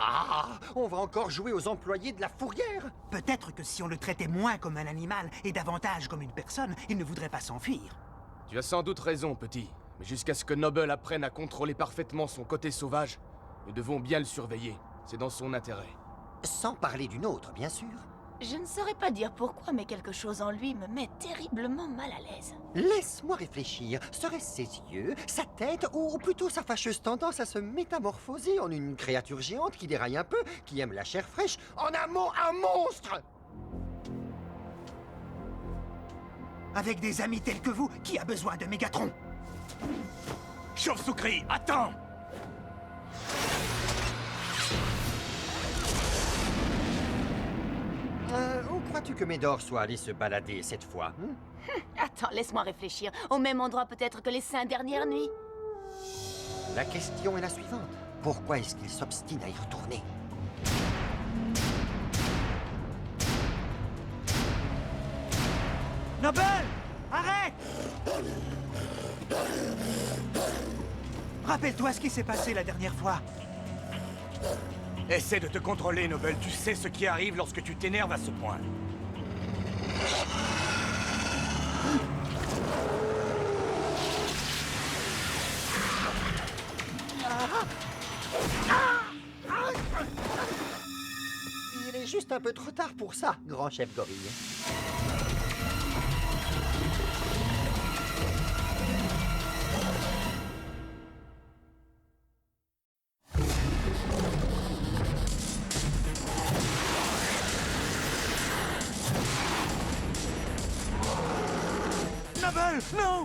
Ah, on va encore jouer aux employés de la fourrière. Peut-être que si on le traitait moins comme un animal et davantage comme une personne, il ne voudrait pas s'enfuir. Tu as sans doute raison, petit. Mais jusqu'à ce que Noble apprenne à contrôler parfaitement son côté sauvage, nous devons bien le surveiller. C'est dans son intérêt. Sans parler d'une autre, bien sûr. Je ne saurais pas dire pourquoi, mais quelque chose en lui me met terriblement mal à l'aise. Laisse-moi réfléchir. Serait-ce ses yeux, sa tête, ou plutôt sa fâcheuse tendance à se métamorphoser en une créature géante qui déraille un peu, qui aime la chair fraîche, en un mot, un monstre? Avec des amis tels que vous, qui a besoin de Mégatron? Chauve-souris, attends! Où crois-tu que Médor soit allé se balader cette fois? Attends, laisse-moi réfléchir. Au même endroit peut-être que les 5 dernières nuits. La question est la suivante. Pourquoi est-ce qu'il s'obstine à y retourner? Noble! Arrête! Rappelle-toi ce qui s'est passé la dernière fois. Essaie de te contrôler, Noble. Tu sais ce qui arrive lorsque tu t'énerves à ce point. Il est juste un peu trop tard pour ça, grand chef gorille. Noble, non!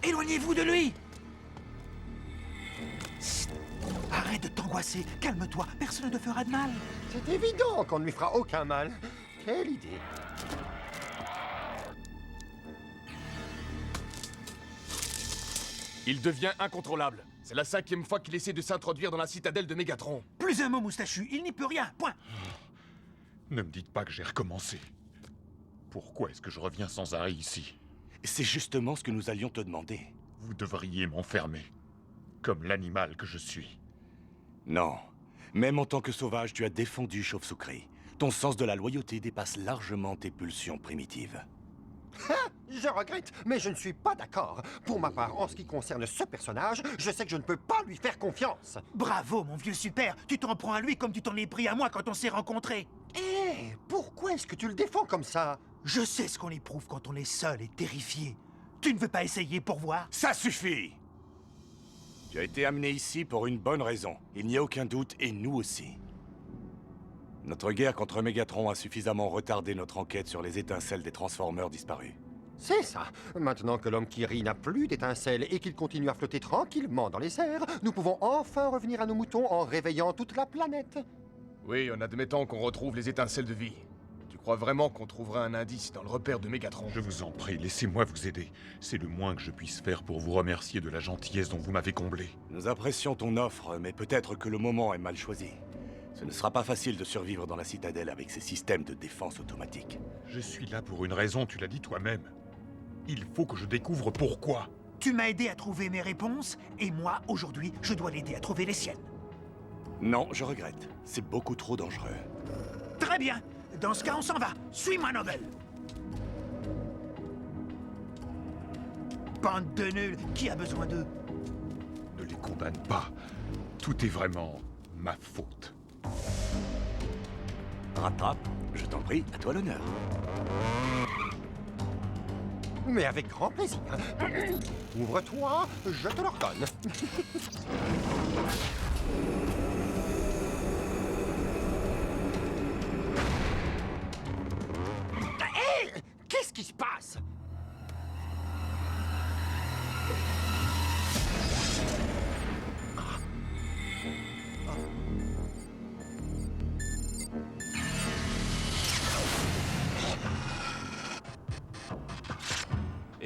Éloignez-vous de lui! Chut. Arrête de t'angoisser, calme-toi, personne ne te fera de mal. C'est évident qu'on ne lui fera aucun mal. Quelle idée. Il devient incontrôlable. C'est la 5e fois qu'il essaie de s'introduire dans la citadelle de Mégatron. Plus un mot, moustachu, il n'y peut rien, point. Ne me dites pas que j'ai recommencé. Pourquoi est-ce que je reviens sans arrêt ici? C'est justement ce que nous allions te demander. Vous devriez m'enfermer. Comme l'animal que je suis. Non. Même en tant que sauvage, tu as défendu Chauve-souris. Ton sens de la loyauté dépasse largement tes pulsions primitives. Je regrette, mais je ne suis pas d'accord. Pour ma part, en ce qui concerne ce personnage, je sais que je ne peux pas lui faire confiance. Bravo, mon vieux super, tu t'en prends à lui comme tu t'en es pris à moi quand on s'est rencontrés. Pourquoi est-ce que tu le défends comme ça? Je sais ce qu'on éprouve quand on est seul et terrifié. Tu ne veux pas essayer pour voir? Ça suffit! Tu as été amené ici pour une bonne raison. Il n'y a aucun doute, et nous aussi. Notre guerre contre Mégatron a suffisamment retardé notre enquête sur les étincelles des Transformers disparus. C'est ça. Maintenant que l'homme qui rit n'a plus d'étincelles et qu'il continue à flotter tranquillement dans les airs, nous pouvons enfin revenir à nos moutons en réveillant toute la planète. Oui, en admettant qu'on retrouve les étincelles de vie. Tu crois vraiment qu'on trouvera un indice dans le repère de Mégatron? Je vous en prie, laissez-moi vous aider. C'est le moins que je puisse faire pour vous remercier de la gentillesse dont vous m'avez comblé. Nous apprécions ton offre, mais peut-être que le moment est mal choisi. Ce ne sera pas facile de survivre dans la citadelle avec ces systèmes de défense automatique. Je suis là pour une raison, tu l'as dit toi-même. Il faut que je découvre pourquoi. Tu m'as aidé à trouver mes réponses, et moi, aujourd'hui, je dois l'aider à trouver les siennes. Non, je regrette. C'est beaucoup trop dangereux. Très bien. Dans ce cas, on s'en va. Suis-moi, Noble. Bande de nuls, qui a besoin d'eux? Ne les condamne pas. Tout est vraiment ma faute. Rattrape, je t'en prie, à toi l'honneur. Mais avec grand plaisir. Ouvre-toi, je te l'ordonne. Hé! Qu'est-ce qui se passe?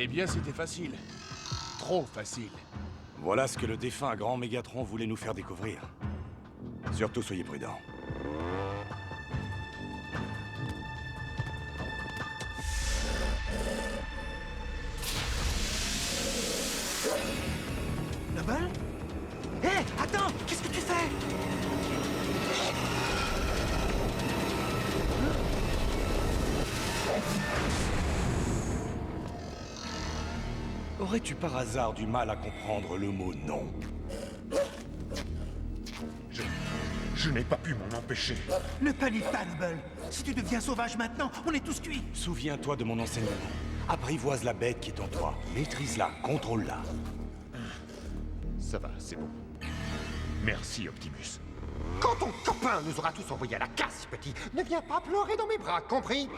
Eh bien, c'était facile. Trop facile. Voilà ce que le défunt grand Mégatron voulait nous faire découvrir. Surtout, soyez prudents. Noble? Hé, attends! Qu'est-ce que tu fais? Aurais-tu par hasard du mal à comprendre le mot non? Je n'ai pas pu m'en empêcher. Ne panique pas, Noble. Si tu deviens sauvage maintenant, on est tous cuits. Souviens-toi de mon enseignement. Apprivoise la bête qui est en toi. Maîtrise-la, contrôle-la. Ça va, c'est bon. Merci, Optimus. Quand ton copain nous aura tous envoyés à la casse, petit, ne viens pas pleurer dans mes bras, compris?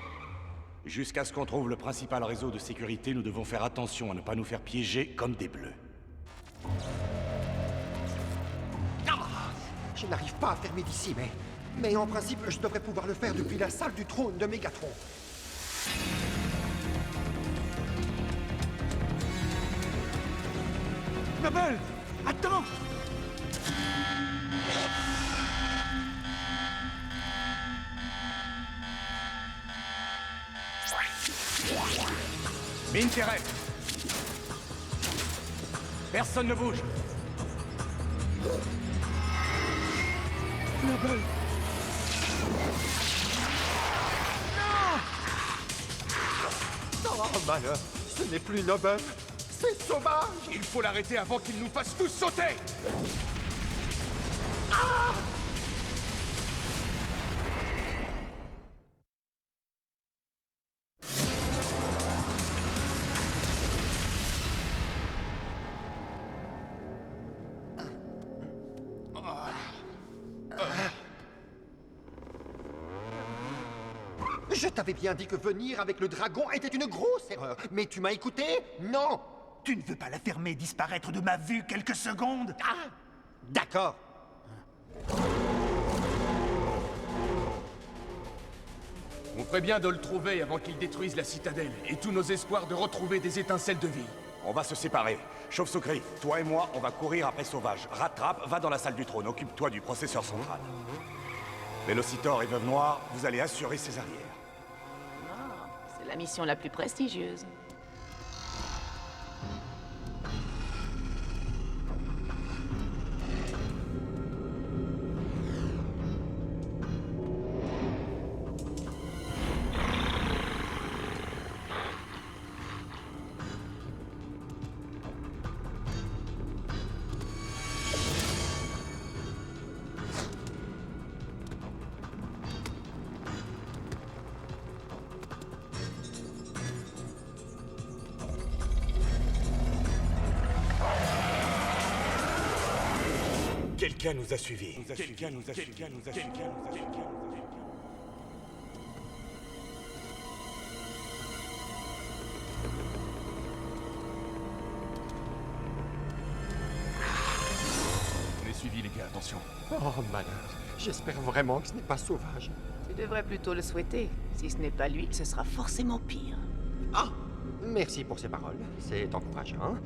Jusqu'à ce qu'on trouve le principal réseau de sécurité, nous devons faire attention à ne pas nous faire piéger comme des bleus. Je n'arrive pas à fermer d'ici, mais en principe, je devrais pouvoir le faire depuis la salle du trône de Mégatron. Noble! Attends! Mine terrestre! Personne ne bouge! Noble! Oh, malheur, ce n'est plus Noble, c'est sauvage. Il faut l'arrêter avant qu'il nous fasse tous sauter! Je t'avais bien dit que venir avec le dragon était une grosse erreur, mais tu m'as écouté? Non. Tu ne veux pas la fermer disparaître de ma vue quelques secondes? Ah, d'accord. On ferait bien de le trouver avant qu'il détruise la citadelle et tous nos espoirs de retrouver des étincelles de vie. On va se séparer. Chauve-souris, toi et moi, on va courir après Sauvage. Rattrape, va dans la salle du trône, occupe-toi du processeur central. Vélocitor et Veuve Noire, vous allez assurer ses arrières. C'est la mission la plus prestigieuse. Quelqu'un nous a suivis. Quelqu'un nous a suivis. On est suivis, les gars, attention. Oh, malheur. J'espère vraiment que ce n'est pas sauvage. Tu devrais plutôt le souhaiter. Si ce n'est pas lui, ce sera forcément pire. Ah, merci pour ces paroles. C'est encourageant.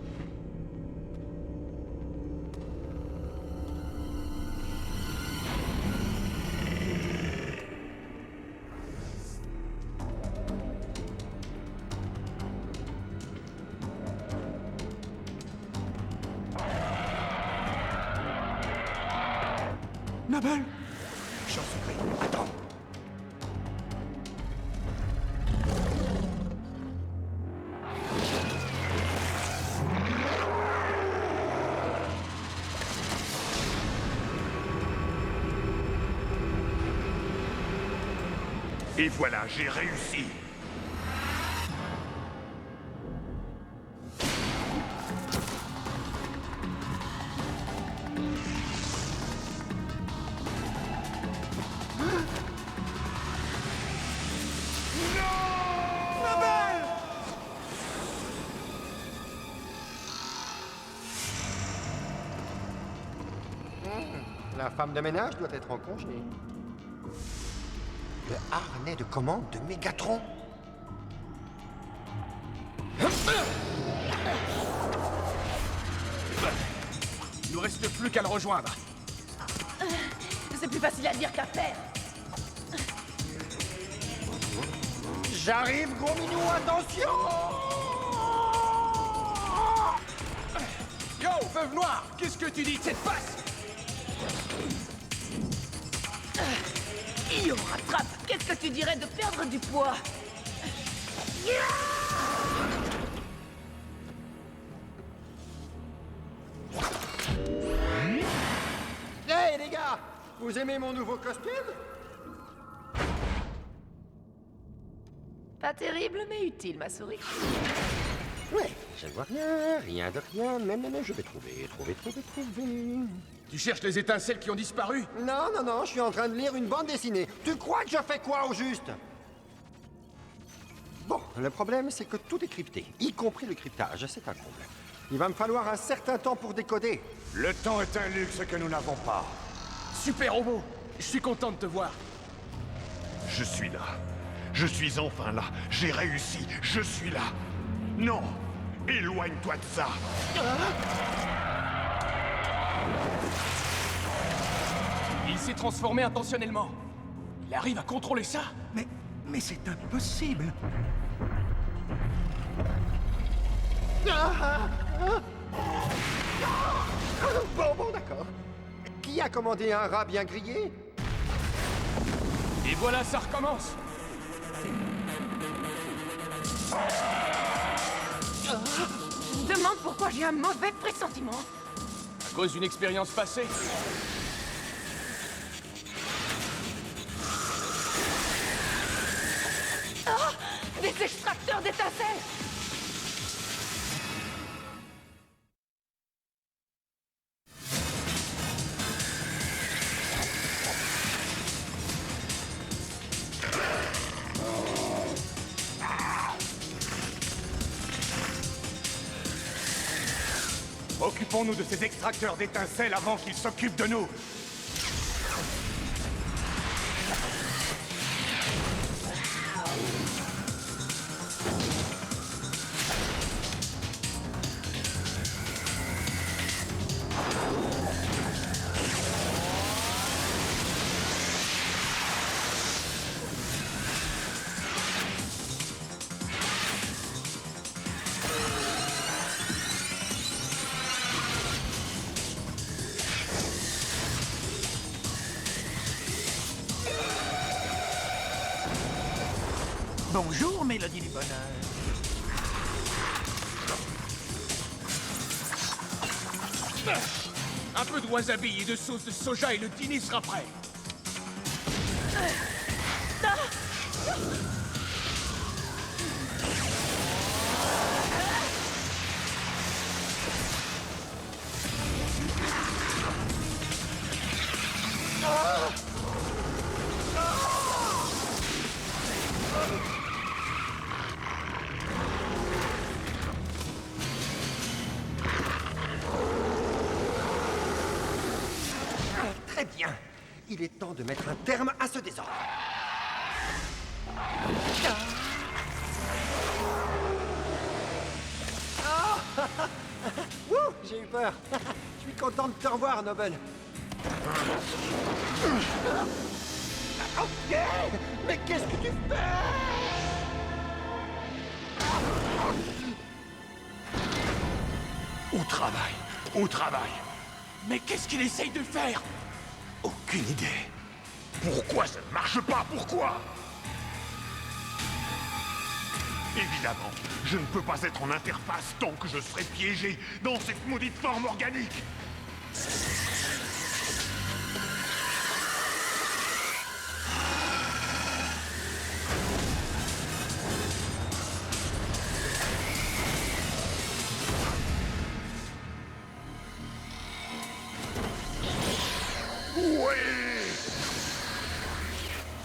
Noble! Chauve-souris, attends. Et voilà, j'ai réussi. La femme de ménage doit être en congé. Le harnais de commande de Mégatron. nous reste plus qu'à le rejoindre. C'est plus facile à dire qu'à faire. J'arrive, gros minou, attention! Yo, Veuve Noire, qu'est-ce que tu dis de cette passe? Yo, rattrape. Qu'est-ce que tu dirais de perdre du poids? Hey les gars! Vous aimez mon nouveau costume? Pas terrible, mais utile, ma souris. Ouais, je ne vois rien de rien, mais je vais trouver. Tu cherches les étincelles qui ont disparu? Non, je suis en train de lire une bande dessinée. Tu crois que je fais quoi au juste? Bon, le problème, c'est que tout est crypté, y compris le cryptage, c'est un comble. Il va me falloir un certain temps pour décoder. Le temps est un luxe que nous n'avons pas. Super robot, je suis content de te voir. Je suis là. Je suis enfin là. J'ai réussi. Je suis là. Non! Éloigne-toi de ça! Il s'est transformé intentionnellement. Il arrive à contrôler ça? Mais c'est impossible. Bon, d'accord. Qui a commandé un rat bien grillé? Et voilà, ça recommence. Je me demande pourquoi j'ai un mauvais pressentiment. À cause d'une expérience passée. Des extracteurs d'étincelles! Occupons-nous de ces extracteurs d'étincelles avant qu'ils s'occupent de nous. Bonjour, Mélodie du bonheur. Un peu de wasabi et de sauce de soja et le dîner sera prêt. Très bien. Il est temps de mettre un terme à ce désordre. Wouh, j'ai eu peur. Je suis content de te revoir, Noble. Ok. Mais qu'est-ce que tu fais? Au travail! Au travail! Mais qu'est-ce qu'il essaye de faire? Aucune idée. Pourquoi ça ne marche pas? Pourquoi? Évidemment, je ne peux pas être en interface tant que je serai piégé dans cette maudite forme organique. Oui!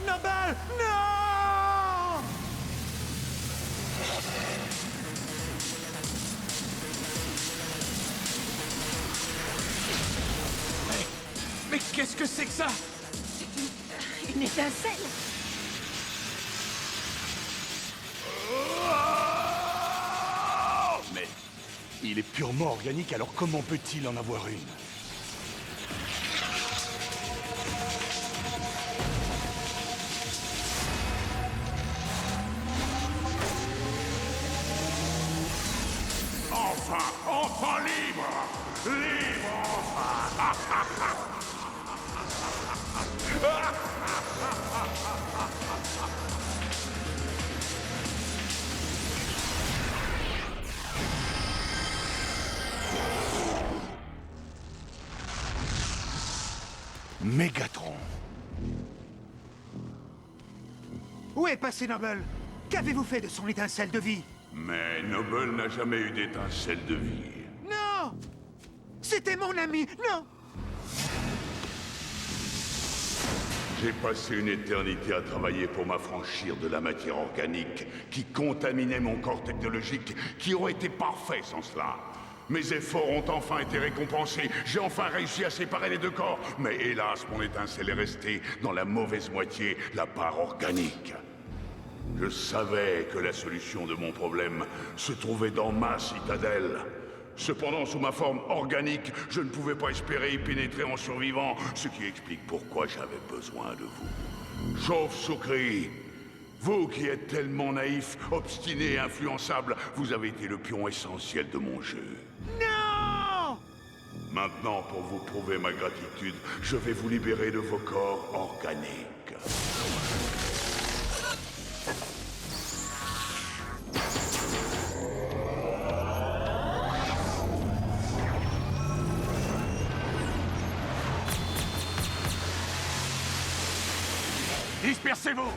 Noble, non! Mais qu'est-ce que c'est que ça? Une étincelle! Mais il est purement organique, alors comment peut-il en avoir une? Libre enfin. Mégatron. Où est passé Noble? Qu'avez-vous fait de son étincelle de vie? Mais Noble n'a jamais eu d'étincelle de vie. Non! C'était mon ami! Non! J'ai passé une éternité à travailler pour m'affranchir de la matière organique qui contaminait mon corps technologique, qui aurait été parfait sans cela. Mes efforts ont enfin été récompensés. J'ai enfin réussi à séparer les deux corps. Mais hélas, mon étincelle est restée dans la mauvaise moitié, la part organique. Je savais que la solution de mon problème se trouvait dans ma citadelle. Cependant, sous ma forme organique, je ne pouvais pas espérer y pénétrer en survivant, ce qui explique pourquoi j'avais besoin de vous. Chauve-souris, vous qui êtes tellement naïf, obstiné et influençable, vous avez été le pion essentiel de mon jeu. Non! Maintenant, pour vous prouver ma gratitude, je vais vous libérer de vos corps organiques. Dispersez-vous!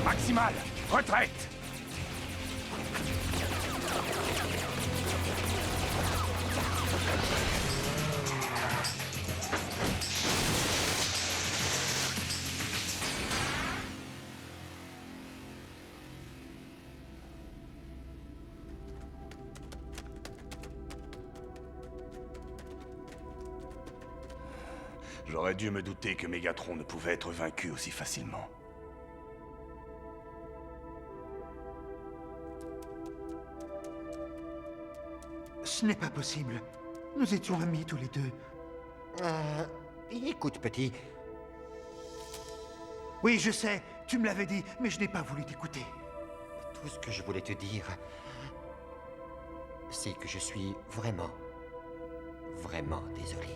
Maximal, retraite! J'aurais dû me douter que Mégatron ne pouvait être vaincu aussi facilement. Ce n'est pas possible. Nous étions amis tous les deux. Écoute, petit, Oui, je sais, tu me l'avais dit, mais je n'ai pas voulu t'écouter. tout ce que je voulais te dire, c'est que je suis vraiment, vraiment désolé.